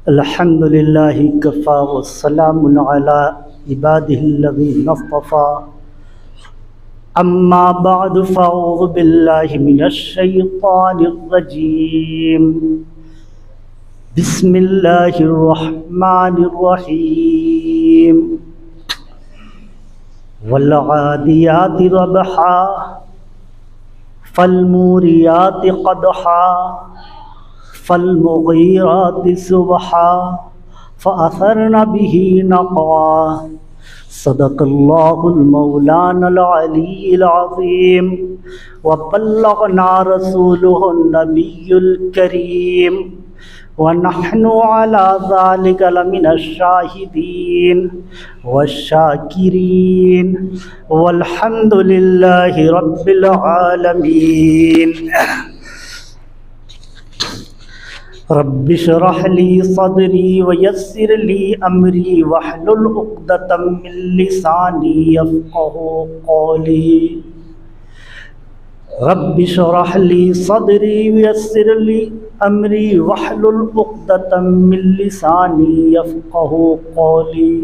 अल्हम्दुलिल्लाहि Kaffa वस्सलामुन अला इबादिहिल्लज़ीना इस्तफ़ा अम्मा बअद फ़अऊज़ु बिल्लाहि मिनश शैतानिर रजीम बिस्मिल्लाहिर रहमानिर रहीम वल आदियाति रबहा फल्मूरियाति क़दहा फल्मुग़ीराति सुबहा फ़अथरन बिही नक़आ सदक़ल्लाहुल मौलानल अलीयुल अज़ीम व बल्लगना रसूलुहुन नबियुल करीम व नहनु अला ज़ालिका लमिनश शाहिदीन वश्शाकिरीन वल्हम्दुलिल्लाहि रब्बिल आलमीन। रब्बि श्रह ली सदरी वयस्सिर ली अमरी वहलुल उक़दतम मिन लिसानी यफ़क़हू क़ौली। रब्बि श्रह ली सदरी वयस्सिर ली अमरी वहलुल उक़दतम मिन लिसानी यफ़क़हू क़ौली।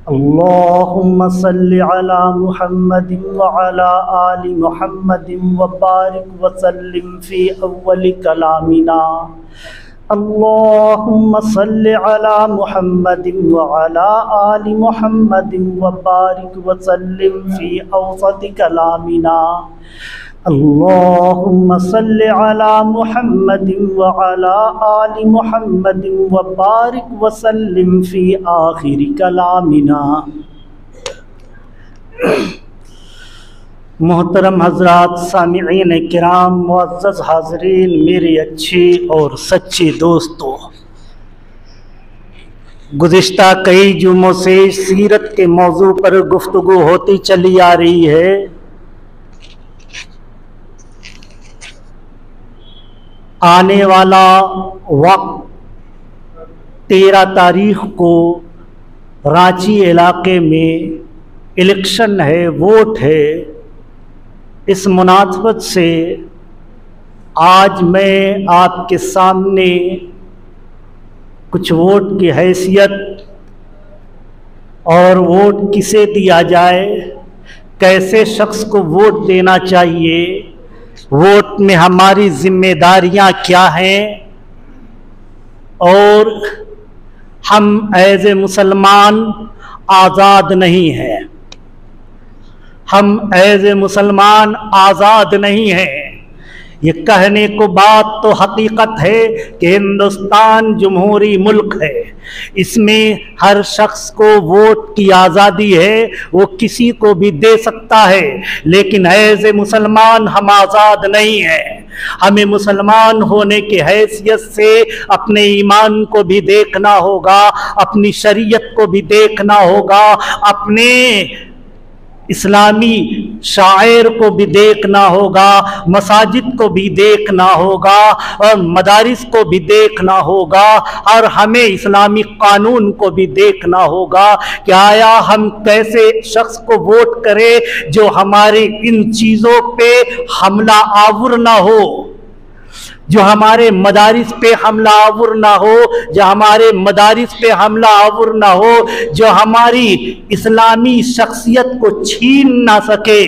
अल्लाहुम्मा सल्लि अला मुहम्मदिन व अला आलि मुहम्मदिन व बारिक व सल्लिम फ़ी अव्वलि कलामिना। अल्लाहुम्मा सल्लि अला मुहम्मदिन व अला आलि मुहम्मदिन व बारिक व सल्लिम फ़ी औसति कलामिना। अल्लाहुम्मा सल्लि अला मुहम्मदिन व अला आलि मुहम्मदिन व बारिक व सल्लिम फ़ी आखिरि कलामिना। मोहतरम हज़रात, सामिईन किराम, मुअज़्ज़ज़ हाज़रीन, मेरे अच्छे और सच्चे दोस्तों, गुज़िश्ता कई जुम्मों से सीरत के मौजू पर गुफ्तगू होती चली आ रही है। आने वाला वक्त 13 तारीख को रांची इलाके में इलेक्शन है, वोट है। इस मुनासबत से आज मैं आपके सामने कुछ वोट की हैसियत और वोट किसे दिया जाए, कैसे शख्स को वोट देना चाहिए, वोट में हमारी जिम्मेदारियां क्या हैं, और हम एज ए मुसलमान आज़ाद नहीं हैं, हम एज ए मुसलमान आज़ाद नहीं हैं। ये कहने को बात तो हकीकत है कि हिंदुस्तान जमहूरी मुल्क है, इसमें हर शख्स को वोट की आज़ादी है, वो किसी को भी दे सकता है। लेकिन एज ए मुसलमान हम आज़ाद नहीं हैं। हमें मुसलमान होने की हैसियत से अपने ईमान को भी देखना होगा, अपनी शरीयत को भी देखना होगा, अपने इस्लामी शायर को भी देखना होगा, मसाजिद को भी देखना होगा और मदारिस को भी देखना होगा, और हमें इस्लामी कानून को भी देखना होगा कि आया हम कैसे शख्स को वोट करें जो हमारे इन चीज़ों पे हमला आवर ना हो, जो हमारे मदारिस पे हमला आवर ना हो, जो हमारे मदारिस पे हमला आवर ना हो, जो हमारी इस्लामी शख्सियत को छीन ना सके।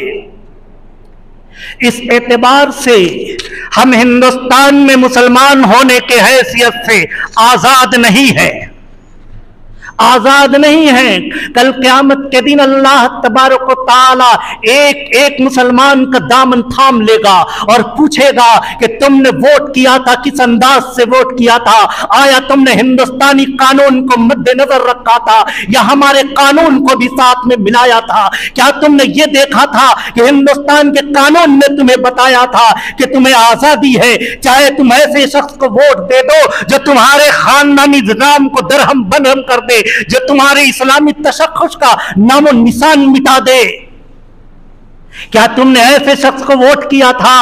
इस एतबार से हम हिंदुस्तान में मुसलमान होने के हैसियत से आज़ाद नहीं हैं, आज़ाद नहीं हैं। कल क़यामत के दिन अल्लाह तबारक व तआला एक एक मुसलमान का दामन थाम लेगा और पूछेगा कि तुमने वोट किया था, किस अंदाज से वोट किया था? आया तुमने हिंदुस्तानी कानून को मद्देनजर रखा था या हमारे कानून को भी साथ में मिलाया था? क्या तुमने ये देखा था कि हिंदुस्तान के कानून ने तुम्हें बताया था कि तुम्हें आज़ादी है, चाहे तुम ऐसे शख्स को वोट दे दो जो तुम्हारे खानदानी निज़ाम को दरहम बरहम कर दे, जो तुम्हारे इस्लामी तशख्खुस का नामो निशान मिटा दे? क्या तुमने ऐसे शख्स को वोट किया था?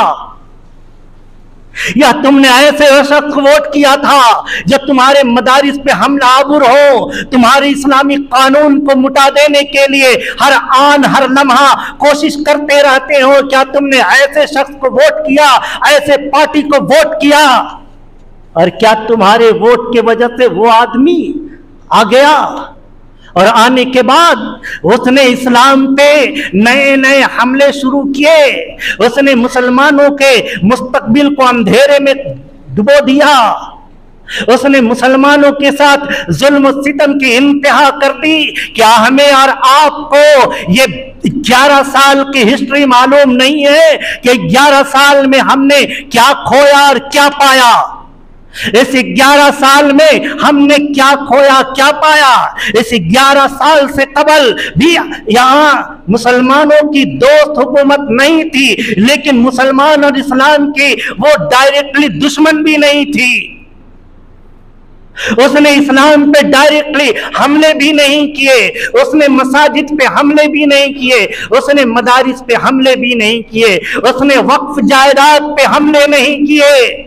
या तुमने ऐसे शख्स को वोट किया था जो तुम्हारे मदारिस पे हमला आवर हो, तुम्हारे इस्लामी कानून को मिटा देने के लिए हर आन हर लम्हा कोशिश करते रहते हो? क्या तुमने ऐसे शख्स को वोट किया, ऐसे पार्टी को वोट किया? और क्या तुम्हारे वोट के वजह से वो आदमी आ गया? और आने के बाद उसने इस्लाम पे नए नए हमले शुरू किए, उसने मुसलमानों के मुस्तकबिल को अंधेरे में डुबो दिया, उसने मुसलमानों के साथ जुल्म सितम की इंतहा कर दी। क्या हमें और आपको ये 11 साल की हिस्ट्री मालूम नहीं है कि 11 साल में हमने क्या खोया और क्या पाया? इस 11 साल में हमने क्या खोया क्या पाया? इस 11 साल से कबल भी यहाँ मुसलमानों की दोस्त हुकूमत नहीं थी, लेकिन मुसलमान और इस्लाम की वो डायरेक्टली दुश्मन भी नहीं थी। उसने इस्लाम पे डायरेक्टली हमले भी नहीं किए, उसने मसाजिद पे हमले भी नहीं किए, उसने मदारिस पे हमले भी नहीं किए, उसने वक्फ जायदाद पे हमले नहीं किए।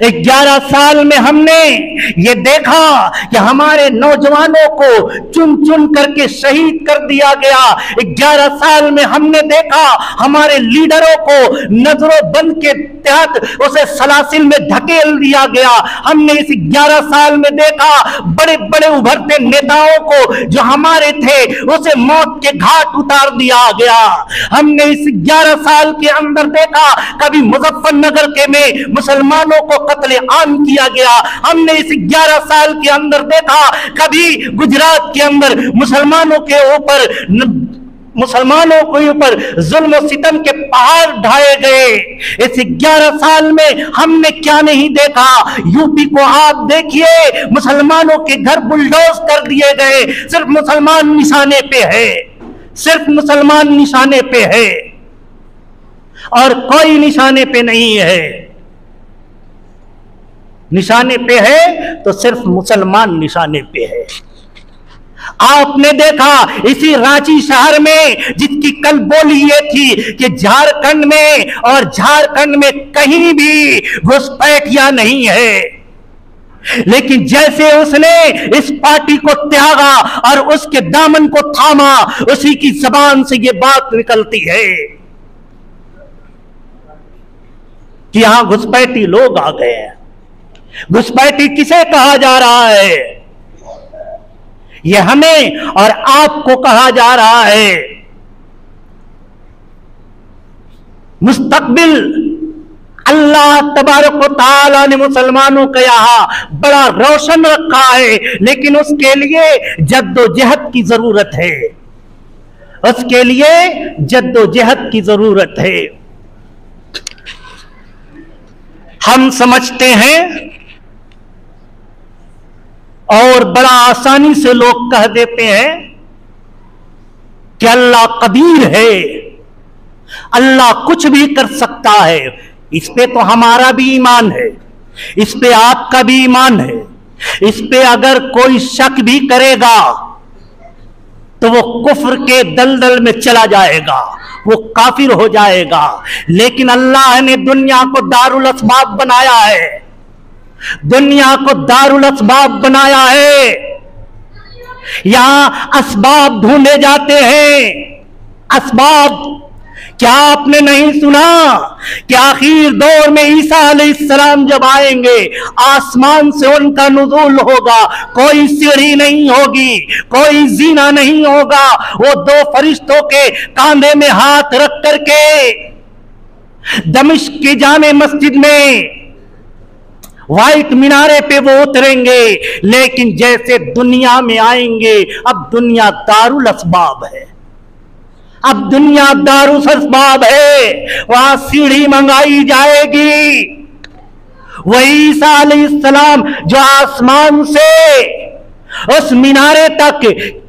11 साल में हमने ये देखा कि हमारे नौजवानों को चुन चुन करके शहीद कर दिया गया। 11 साल में हमने देखा हमारे लीडरों को नजरों बंद के तहत उसे सलासिल में धकेल दिया गया। हमने इस 11 साल में देखा बड़े बड़े उभरते नेताओं को जो हमारे थे उसे मौत के घाट उतार दिया गया। हमने इस 11 साल के अंदर देखा कभी मुजफ्फरनगर के में मुसलमानों को कत्ले आम किया गया। हमने इस 11 साल के अंदर देखा कभी गुजरात के अंदर मुसलमानों के ऊपर जुल्म और सितम के पहाड़ ढाए गए। इस 11 साल में हमने क्या नहीं देखा? यूपी को आप देखिए, मुसलमानों के घर बुलडोज कर दिए गए। सिर्फ मुसलमान निशाने पे है, सिर्फ मुसलमान निशाने पे है और कोई निशाने पे नहीं है। निशाने पे है तो सिर्फ मुसलमान निशाने पे है। आपने देखा इसी रांची शहर में, जिसकी कल बोली ये थी कि झारखंड में कहीं भी घुसपैठिया नहीं है, लेकिन जैसे उसने इस पार्टी को त्यागा और उसके दामन को थामा, उसी की जबान से ये बात निकलती है कि यहां घुसपैठी लोग आ गए हैं। घुसपैठी किसे कहा जा रहा है? यह हमें और आपको कहा जा रहा है। मुस्तकबिल अल्लाह तबारक व तआला ने मुसलमानों का यहां बड़ा रोशन रखा है, लेकिन उसके लिए जद्दोजहद की जरूरत है, उसके लिए जद्दोजहद की जरूरत है। हम समझते हैं और बड़ा आसानी से लोग कह देते हैं कि अल्लाह कदीर है, अल्लाह कुछ भी कर सकता है। इस पे तो हमारा भी ईमान है, इस पे आपका भी ईमान है। इस पे अगर कोई शक भी करेगा तो वो कुफ्र के दलदल में चला जाएगा, वो काफिर हो जाएगा। लेकिन अल्लाह ने दुनिया को दारुल अस्बाब बनाया है, दुनिया को दारुल अस्बाब बनाया है। यहां असबाब ढूंढे जाते हैं, असबाब। क्या आपने नहीं सुना कि आखिर दौर में ईसा अलैहिस्सलाम जब आएंगे, आसमान से उनका नुज़ूल होगा, कोई सीढ़ी नहीं होगी, कोई जीना नहीं होगा। वो 2 फरिश्तों के कांधे में हाथ रख करके दमिश्क की जामे मस्जिद में व्हाइट मीनारे पे वो उतरेंगे। लेकिन जैसे दुनिया में आएंगे, अब दुनिया दारुल अस्बाब है, अब दुनिया दारुल अस्बाब है। वहां सीढ़ी मंगाई जाएगी। वही ईसा अलैहिस्सलाम जो आसमान से उस मीनारे तक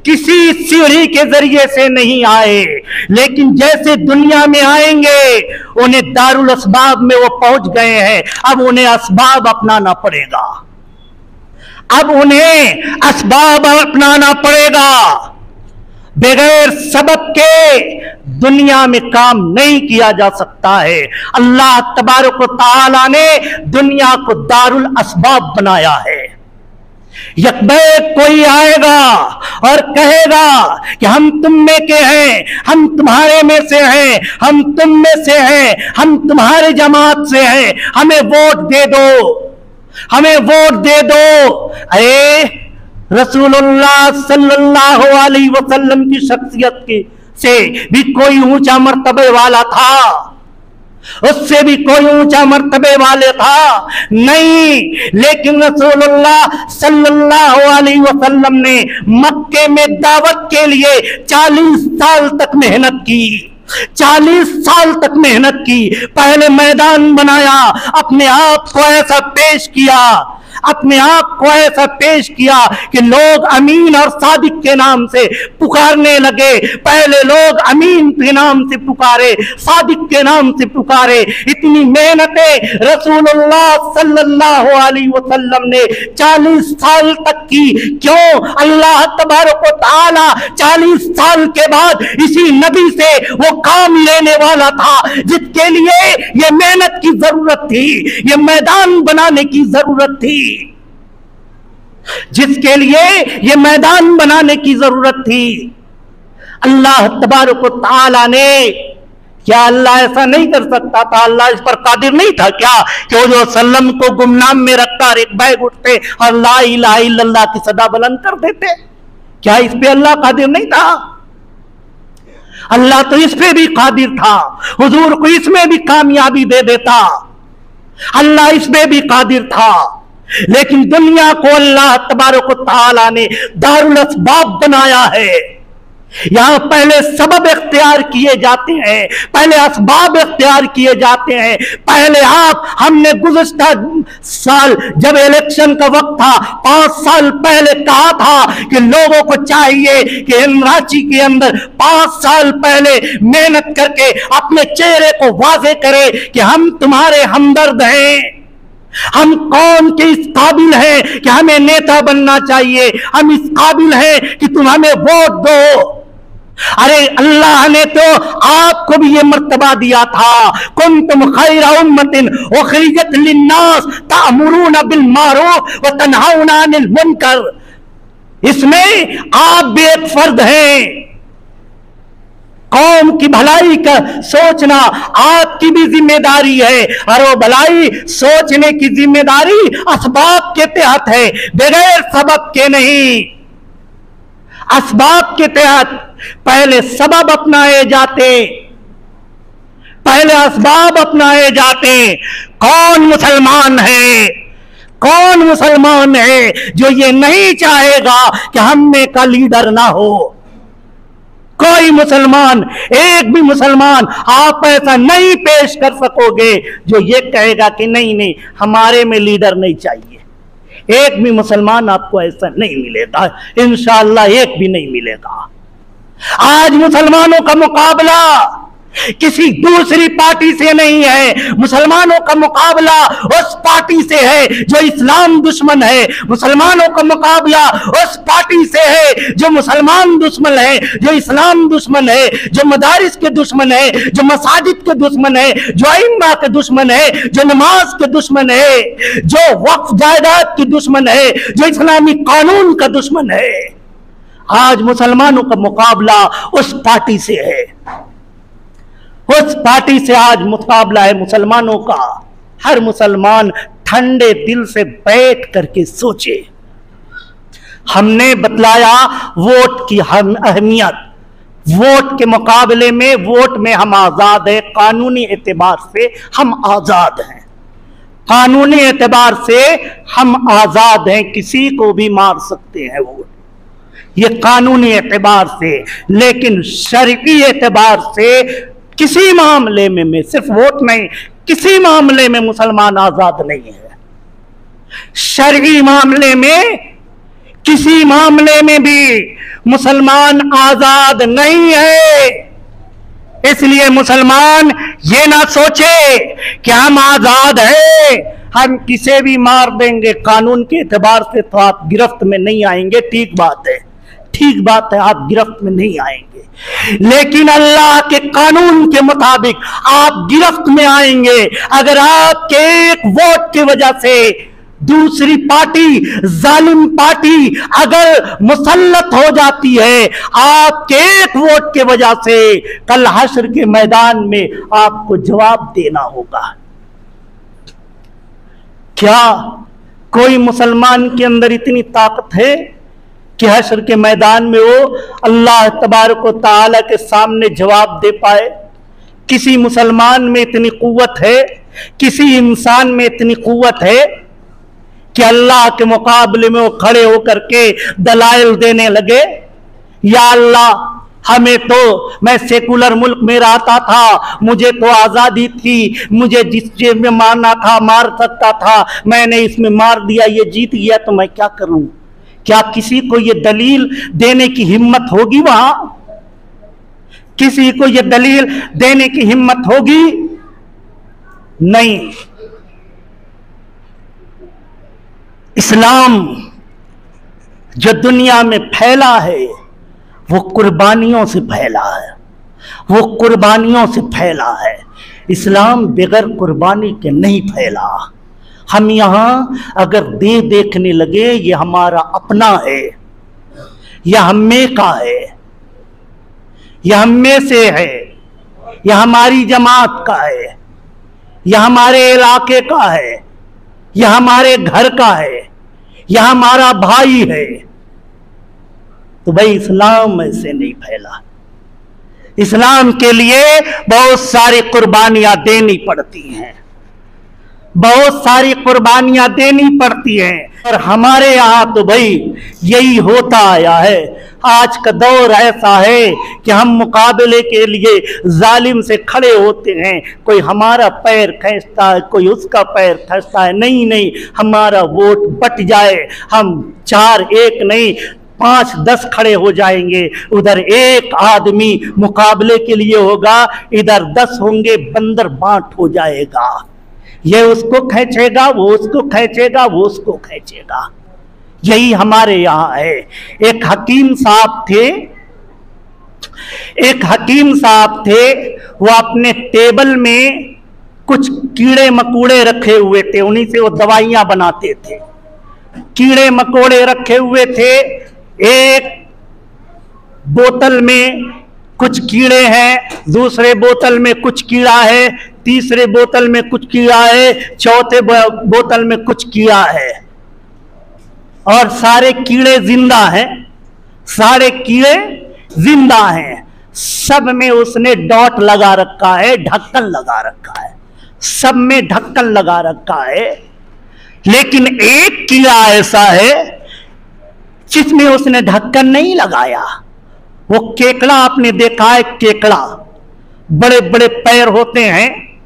किसी सीढ़ी के जरिए से नहीं आए, लेकिन जैसे दुनिया में आएंगे उन्हें दारुल अस्बाब में वो पहुंच गए हैं। अब उन्हें असबाब अपनाना पड़ेगा, अब उन्हें असबाब अपनाना पड़ेगा। बगैर सबब के दुनिया में काम नहीं किया जा सकता है। अल्लाह तबारक व तआला ने दुनिया को दारुल अस्बाब बनाया है। यकबैक कोई आएगा और कहेगा कि हम तुम में के हैं, हम तुम्हारे में से हैं, हम तुम में से हैं, हम तुम्हारे जमात से हैं, हमें वोट दे दो, हमें वोट दे दो। अरे रसूलुल्लाह सल्लल्लाहु अलैहि वसल्लम की शख्सियत की से भी कोई ऊंचा मर्तबे वाला था, उससे भी कोई ऊंचा मर्तबे वाले था नहीं, लेकिन रसूलुल्लाह सल्लल्लाहु अलैहि वसल्लम ने मक्के में दावत के लिए 40 साल तक मेहनत की, 40 साल तक मेहनत की। पहले मैदान बनाया, अपने आप को ऐसा पेश किया, अपने आप को ऐसा पेश किया कि लोग अमीन और सादिक के नाम से पुकारने लगे। पहले लोग अमीन के नाम से पुकारे, सादिक के नाम से पुकारे। इतनी मेहनतें रसूलुल्लाह सल्लल्लाहु अलैहि वसल्लम ने 40 साल तक की। क्यों? अल्लाह तबारक व तआला 40 साल के बाद इसी नबी से वो काम लेने वाला था जिसके लिए ये मेहनत की जरूरत थी, ये मैदान बनाने की जरूरत थी, जिसके लिए ये मैदान बनाने की जरूरत थी। अल्लाह तबारक व तआला ने, क्या अल्लाह ऐसा नहीं कर सकता था? अल्लाह इस पर कादिर नहीं था क्या कि वो जो सल्लम को गुमनाम में रखकर एक बैग उठते और ला इलाहा इल्लल्लाह की सदा बुलंद कर देते? क्या इस पे अल्लाह कादिर नहीं था? अल्लाह तो इस पे भी कादिर था, हुजूर को इसमें भी कामयाबी दे देता। अल्लाह इसमें भी कादिर था, लेकिन दुनिया को अल्लाह तबारक व तआला ने दारुल अस्बाब बनाया है। यहां पहले सबब इख्तियार किए जाते हैं, पहले असबाब इख्तियार किए जाते हैं। पहले हमने गुज़िश्ता साल जब इलेक्शन का वक्त था, 5 साल पहले कहा था कि लोगों को चाहिए कि रांची के अंदर 5 साल पहले मेहनत करके अपने चेहरे को वाज़े करे कि हम तुम्हारे हमदर्द हैं, हम कौन के इस काबिल हैं कि हमें नेता बनना चाहिए, हम इस काबिल हैं कि तुम हमें वोट दो। अरे अल्लाह ने तो आपको भी ये मर्तबा दिया था, कुंतुम खैरा उम्मतिन उखरिजत लिन्नास तामुरूना बिल मारूफ व तनहाउना अनिल मुनकर। इसमें आप भी एक फर्द हैं, कौम की भलाई का सोचना आपकी भी जिम्मेदारी है, और वो भलाई सोचने की जिम्मेदारी असबाब के तहत है, बगैर सबब के नहीं। असबाब के तहत पहले सबब अपनाए जाते, पहले असबाब अपनाए जाते। कौन मुसलमान है, कौन मुसलमान है जो ये नहीं चाहेगा कि हम में का लीडर ना हो? कोई मुसलमान, एक भी मुसलमान आप ऐसा नहीं पेश कर सकोगे जो ये कहेगा कि नहीं नहीं हमारे में लीडर नहीं चाहिए। एक भी मुसलमान आपको ऐसा नहीं मिलेगा, इंशाअल्लाह एक भी नहीं मिलेगा। आज मुसलमानों का मुकाबला किसी दूसरी पार्टी से नहीं है, मुसलमानों का मुकाबला उस पार्टी से है जो इस्लाम दुश्मन है, मुसलमानों का मुकाबला उस पार्टी से है जो मुसलमान दुश्मन है, जो इस्लाम दुश्मन है, जो मदारिस के दुश्मन है, जो मसाजिद के दुश्मन है, जो अइम्मा के दुश्मन है, जो नमाज के दुश्मन है, जो वक्फ जायदाद की दुश्मन है, जो इस्लामी कानून का दुश्मन है। आज मुसलमानों का मुकाबला उस पार्टी से है, उस पार्टी से आज मुकाबला है मुसलमानों का। हर मुसलमान ठंडे दिल से बैठ करके सोचे। हमने बतलाया वोट की अहमियत, वोट के मुकाबले में वोट में हम आजाद हैं, कानूनी एतबार से हम आजाद हैं, कानूनी एतबार से हम आजाद हैं, किसी को भी मार सकते हैं वोट, ये कानूनी एतबार से। लेकिन शरई एतबार से किसी मामले में सिर्फ वोट नहीं, किसी मामले में मुसलमान आजाद नहीं है। शरई मामले में, किसी मामले में भी मुसलमान आजाद नहीं है। इसलिए मुसलमान ये ना सोचे कि हम आजाद हैं, हम किसे भी मार देंगे, कानून के एतबार से तो आप गिरफ्त में नहीं आएंगे। ठीक बात है, ठीक बात है, आप गिरफ्त में नहीं आएंगे, लेकिन अल्लाह के कानून के मुताबिक आप गिरफ्त में आएंगे अगर आपके एक वोट की वजह से दूसरी पार्टी, जालिम पार्टी अगर मुसल्लत हो जाती है आपके एक वोट के वजह से, कल हश्र के मैदान में आपको जवाब देना होगा। क्या कोई मुसलमान के अंदर इतनी ताकत है कि हश्र के मैदान में वो अल्लाह तबारक व तआला के सामने जवाब दे पाए? किसी मुसलमान में इतनी कुव्वत है, किसी इंसान में इतनी कुव्वत है कि अल्लाह के मुकाबले में वो खड़े होकर के दलाइल देने लगे? या अल्लाह, हमें तो, मैं सेकुलर मुल्क में रहता था, मुझे तो आजादी थी, मुझे जिस चीज में मारना था मार सकता था, मैंने इसमें मार दिया, ये जीत गया, तो मैं क्या करूं? क्या किसी को ये दलील देने की हिम्मत होगी? वहां किसी को ये दलील देने की हिम्मत होगी? नहीं। इस्लाम जो दुनिया में फैला है वो कुर्बानियों से फैला है, वो कुर्बानियों से फैला है। इस्लाम बगैर कुर्बानी के नहीं फैला। हम यहाँ अगर देखने लगे ये हमारा अपना है, यह हमें का है, यह हमें से है, यह हमारी जमात का है, यह हमारे इलाके का है, यह हमारे घर का है, यह हमारा भाई है, तो भाई इस्लाम ऐसे नहीं फैला। इस्लाम के लिए बहुत सारी कुर्बानियां देनी पड़ती हैं, बहुत सारी कुर्बानियां देनी पड़ती हैं। और हमारे यहाँ तो भाई यही होता आया है। आज का दौर ऐसा है कि हम मुकाबले के लिए जालिम से खड़े होते हैं, कोई हमारा पैर खींचता है, कोई उसका पैर खींचता है। नहीं नहीं, हमारा वोट बट जाए, हम 4-1 नहीं 5-10 खड़े हो जाएंगे। उधर एक आदमी मुकाबले के लिए होगा, इधर 10 होंगे, बंदर बांट हो जाएगा। ये उसको खींचेगा, वो उसको खींचेगा, वो उसको खींचेगा। यही हमारे यहाँ है। एक हकीम साहब थे, वो अपने टेबल में कुछ कीड़े मकोड़े रखे हुए थे, उन्हीं से वो दवाइयां बनाते थे। कीड़े मकोड़े रखे हुए थे, एक बोतल में कुछ कीड़े हैं, दूसरे बोतल में कुछ कीड़ा है, तीसरे बोतल में कुछ कीड़ा है, चौथे बोतल में कुछ कीड़ा है, और सारे कीड़े जिंदा हैं, सारे कीड़े जिंदा हैं। सब में उसने डॉट लगा रखा है, ढक्कन लगा रखा है, सब में ढक्कन लगा रखा है। लेकिन एक कीड़ा ऐसा है जिसमें उसने ढक्कन नहीं लगाया। वो केकड़ा, आपने देखा है केकड़ा, बड़े बड़े पैर होते हैं,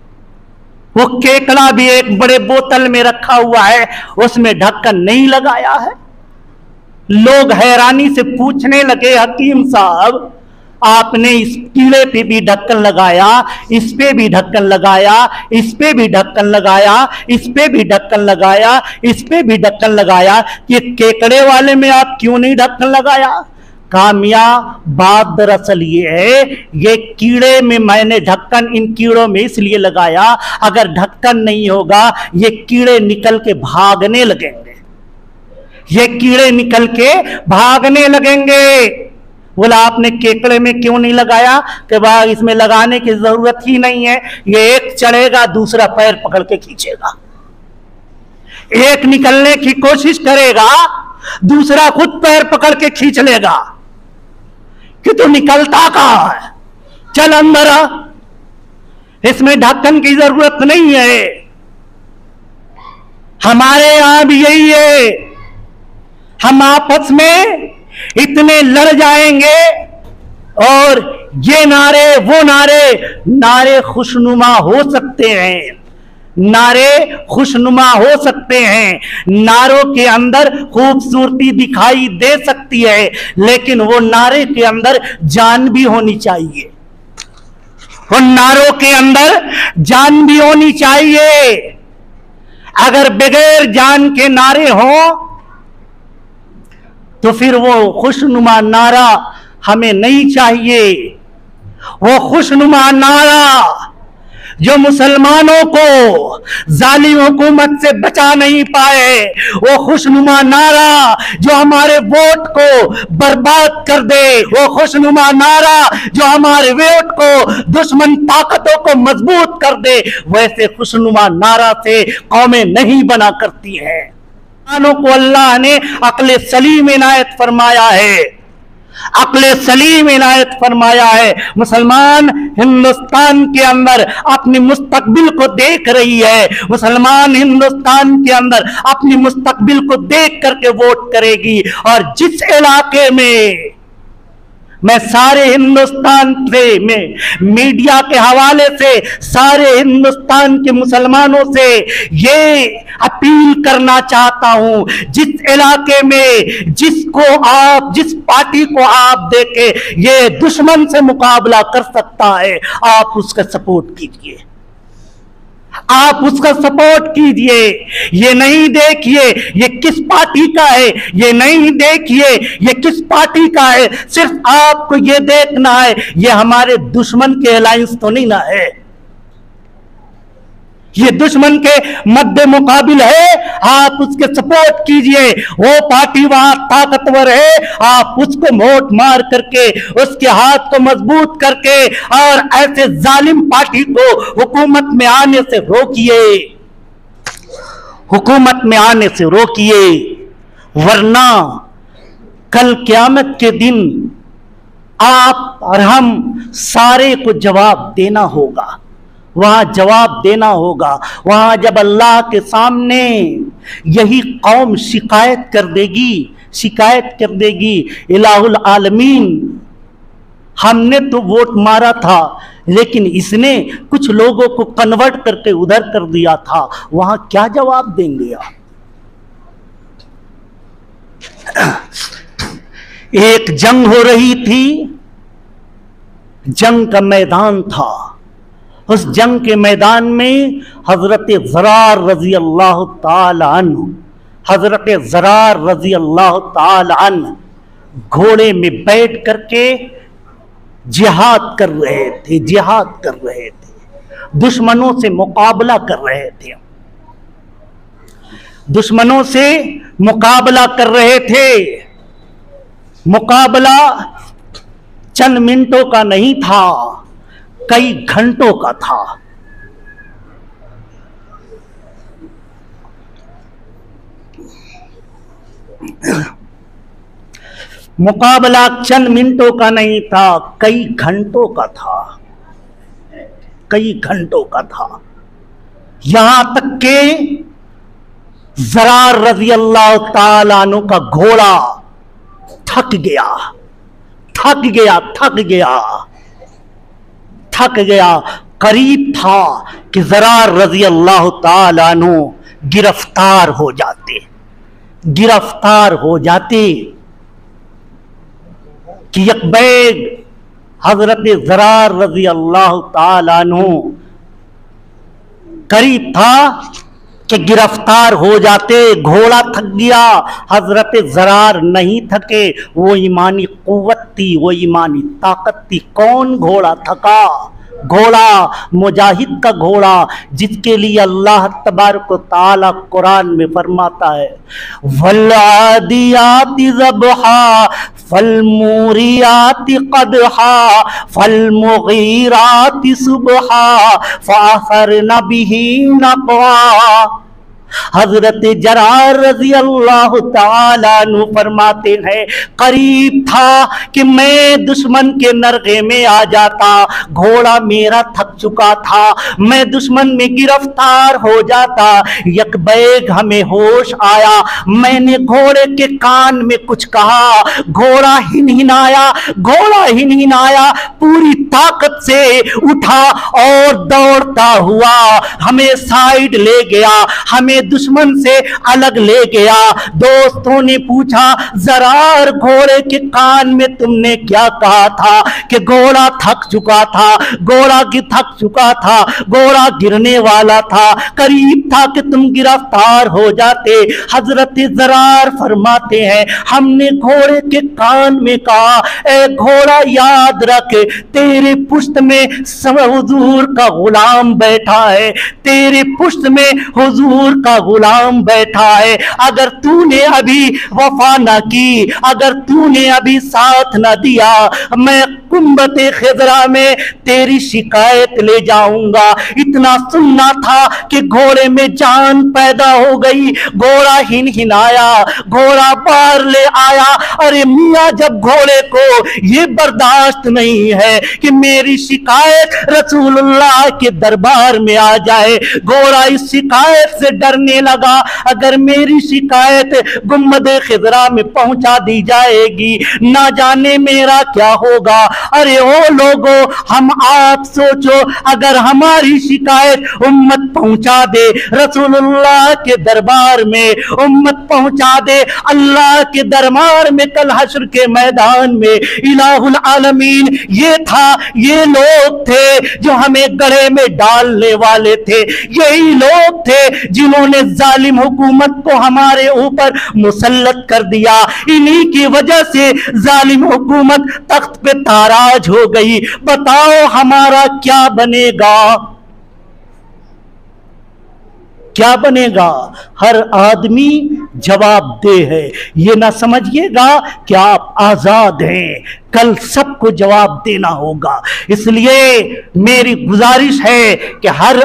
वो केकड़ा भी एक बड़े बोतल में रखा हुआ है, उसमें ढक्कन नहीं लगाया है। लोग हैरानी से पूछने लगे, हकीम साहब आपने इस कीड़े पे भी ढक्कन लगाया, इस पे भी ढक्कन लगाया, इस पे भी ढक्कन लगाया, इस पे भी ढक्कन लगाया, इस पे भी ढक्कन लगाया, ये केकड़े वाले में आप क्यों नहीं ढक्कन लगाया? कामयाब बात दरअसल ये है, ये कीड़े में मैंने ढक्कन इन कीड़ों में इसलिए लगाया, अगर ढक्कन नहीं होगा ये कीड़े निकल के भागने लगेंगे, ये कीड़े निकल के भागने लगेंगे। बोला आपने केकड़े में क्यों नहीं लगाया? कि भाई इसमें लगाने की जरूरत ही नहीं है, ये एक चढ़ेगा दूसरा पैर पकड़ के खींचेगा, एक निकलने की कोशिश करेगा दूसरा खुद पैर पकड़ के खींच लेगा कि तू निकलता कहां है, चल अंदर आ, इसमें ढक्कन की जरूरत नहीं है। हमारे यहां भी यही है, हम आपस में इतने लड़ जाएंगे और ये नारे वो नारे खुशनुमा हो सकते हैं, नारे खुशनुमा हो सकते हैं, नारों के अंदर खूबसूरती दिखाई दे सकती है, लेकिन वो नारे के अंदर जान भी होनी चाहिए, उन नारों के अंदर जान भी होनी चाहिए। अगर बगैर जान के नारे हों तो फिर वो खुशनुमा नारा हमें नहीं चाहिए। वो खुशनुमा नारा जो मुसलमानों को जालिम हुकूमत से बचा नहीं पाए, वो खुशनुमा नारा जो हमारे वोट को बर्बाद कर दे, वो खुशनुमा नारा जो हमारे वोट को दुश्मन ताकतों को मजबूत कर दे, वैसे खुशनुमा नारा से कौमें नहीं बना करती हैं। को अल्लाह ने अक्ल सलीम इनायत फरमाया है, अक्ल सलीम इनायत फरमाया है। मुसलमान हिंदुस्तान के अंदर अपनी मुस्तकबिल को देख रही है, मुसलमान हिंदुस्तान के अंदर अपनी मुस्तकबिल को देख करके वोट करेगी। और जिस इलाके में मैं सारे हिंदुस्तान से, मैं मीडिया के हवाले से सारे हिंदुस्तान के मुसलमानों से ये अपील करना चाहता हूं, जिस इलाके में जिस पार्टी को आप देखे ये दुश्मन से मुकाबला कर सकता है, आप उसका सपोर्ट कीजिए, आप उसका सपोर्ट कीजिए। ये नहीं देखिए ये किस पार्टी का है, ये नहीं देखिए ये किस पार्टी का है, सिर्फ आपको ये देखना है ये हमारे दुश्मन के अलायंस तो नहीं ना है, ये दुश्मन के मद्दे मुकाबिल है, आप उसके सपोर्ट कीजिए। वो पार्टी वहां ताकतवर है, आप उसको वोट मार करके उसके हाथ को मजबूत करके और ऐसे जालिम पार्टी को हुकूमत में आने से रोकिए, हुकूमत में आने से रोकिए, वरना कल क़यामत के दिन आप और हम सारे को जवाब देना होगा, वहां जवाब देना होगा। वहां जब अल्लाह के सामने यही कौम शिकायत कर देगी, इलाहुल आलमीन हमने तो वोट मारा था लेकिन इसने कुछ लोगों को कन्वर्ट करके उधर कर दिया था, वहां क्या जवाब देंगे आप? एक जंग हो रही थी, जंग का मैदान था, उस जंग के मैदान में हजरत ज़रार रजी अल्लाह ताला अन्हु, हजरत ज़रार रजी अल्लाह ताला अन्हु घोड़े में बैठ करके जिहाद कर रहे थे, जिहाद कर रहे थे, दुश्मनों से मुकाबला कर रहे थे, दुश्मनों से मुकाबला कर रहे थे। मुकाबला चंद मिनटों का नहीं था, कई घंटों का था। मुकाबला चंद मिनटों का नहीं था, कई घंटों का था, कई घंटों का था। यहां तक के ज़रार रज़ी अल्लाह ताला अन्हु का घोड़ा थक गया, थक गया, थक गया, थक गया। करीब था कि ज़रार रज़ी अल्लाह ताला अन्हु गिरफ्तार हो जाते, गिरफ्तार हो जाते कि यकबैग हजरत ज़रार रज़ी अल्लाह ताला अन्हु करीब था कि गिरफ्तार हो जाते। घोड़ा थक गया, हजरत ज़रार नहीं थके, वो ईमानी कुव्वत थी, वो ईमानी ताकत थी। कौन घोड़ा थका? घोड़ा मुजाहिद का घोड़ा, जिसके लिए अल्लाह तबारक व तआला कुरान में फरमाता है वल्लादियाति ज़बहा फलमूरियाति क़दहा फलमुगीराति सुबहा फ़असरन बिही नक़वा। हजरत ज़रार रज़ी अल्लाह ताला अन्हु फरमाते हैं, करीब था कि मैं दुश्मन के नरगे में आ जाता, घोड़ा मेरा थक चुका था, मैं दुश्मन में गिरफ्तार हो जाता। यकबैग हमें होश आया, मैंने घोड़े के कान में कुछ कहा, घोड़ा हिनहिनाया, घोड़ा हिनहिनाया, पूरी ताकत से उठा और दौड़ता हुआ हमें साइड ले गया, हमें अपने दुश्मन से अलग ले गया। दोस्तों ने पूछा, ज़रार घोड़े के कान में तुमने क्या कहा था? कि घोड़ा थक चुका था, घोड़ा की थक चुका था, घोड़ा गिरने वाला था, करीब था कि तुम गिरफ्तार हो जाते। हजरत ज़रार फरमाते हैं, हमने घोड़े के कान में कहा, ए घोड़ा याद रख, तेरे पुश्त में हुजूर का गुलाम बैठा है, तेरे पुश्त में हुजूर का गुलाम बैठा है। अगर तूने अभी वफा न की, अगर तूने अभी साथ न दिया, मैं कुंबते खिजरा में तेरी शिकायत ले जाऊंगा। इतना सुनना था कि घोड़े में जान पैदा हो गई। घोड़ा हिनहिनाया, घोड़ा बाहर ले आया। अरे मियाँ, जब घोड़े को ये बर्दाश्त नहीं है कि मेरी शिकायत रसूलुल्लाह के दरबार में आ जाए, घोड़ा इस शिकायत से डरने लगा, अगर मेरी शिकायत गुम्बदे खिजरा में पहुंचा दी जाएगी, ना जाने मेरा क्या होगा। अरे ओ लोगों, हम आप सोचो, अगर हमारी शिकायत उम्मत पहुंचा दे रसूलुल्लाह के दरबार में, उम्मत पहुंचा दे अल्लाह के दरबार में, कल हश्र के मैदान में, इलाहुल आलमीन ये था, ये लोग थे जो हमें गले में डालने वाले थे, यही लोग थे जिन्होंने जालिम हुकूमत को हमारे ऊपर मुसल्लत कर दिया। इन्हीं की वजह से जालिम हुकूमत तख्त पे ताराज हो गई। बताओ हमारा क्या बनेगा? क्या बनेगा? हर आदमी जवाबदेह है। ये ना समझिएगा कि आप आजाद हैं, कल सबको जवाब देना होगा। इसलिए मेरी गुजारिश है कि हर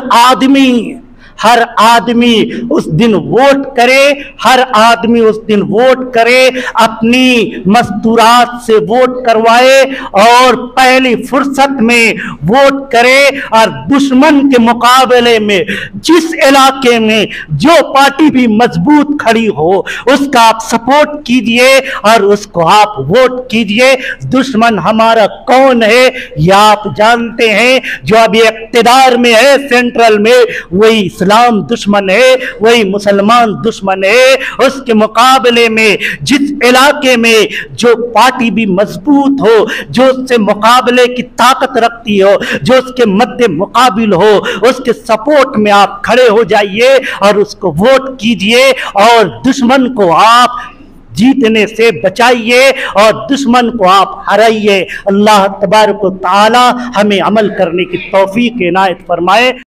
आदमी उस दिन वोट करे, हर आदमी उस दिन वोट करे, अपनी मस्तूरात से वोट करवाए और पहली फुर्सत में वोट करे। और दुश्मन के मुकाबले में जिस इलाके में जो पार्टी भी मजबूत खड़ी हो उसका आप सपोर्ट कीजिए और उसको आप वोट कीजिए। दुश्मन हमारा कौन है यह आप जानते हैं। जो अभी इक्तिदार में है सेंट्रल में, वही इस्लाम दुश्मन है, वही मुसलमान दुश्मन है। उसके मुकाबले में जिस इलाके में जो पार्टी भी मजबूत हो, जो उससे मुकाबले की ताकत रखती हो, जो उसके मद्दे मुकाबिल हो, उसके सपोर्ट में आप खड़े हो जाइए और उसको वोट कीजिए और दुश्मन को आप जीतने से बचाइए और दुश्मन को आप हराइए। अल्लाह तबारक व तआला हमें अमल करने की तौफीक इनायत फरमाए।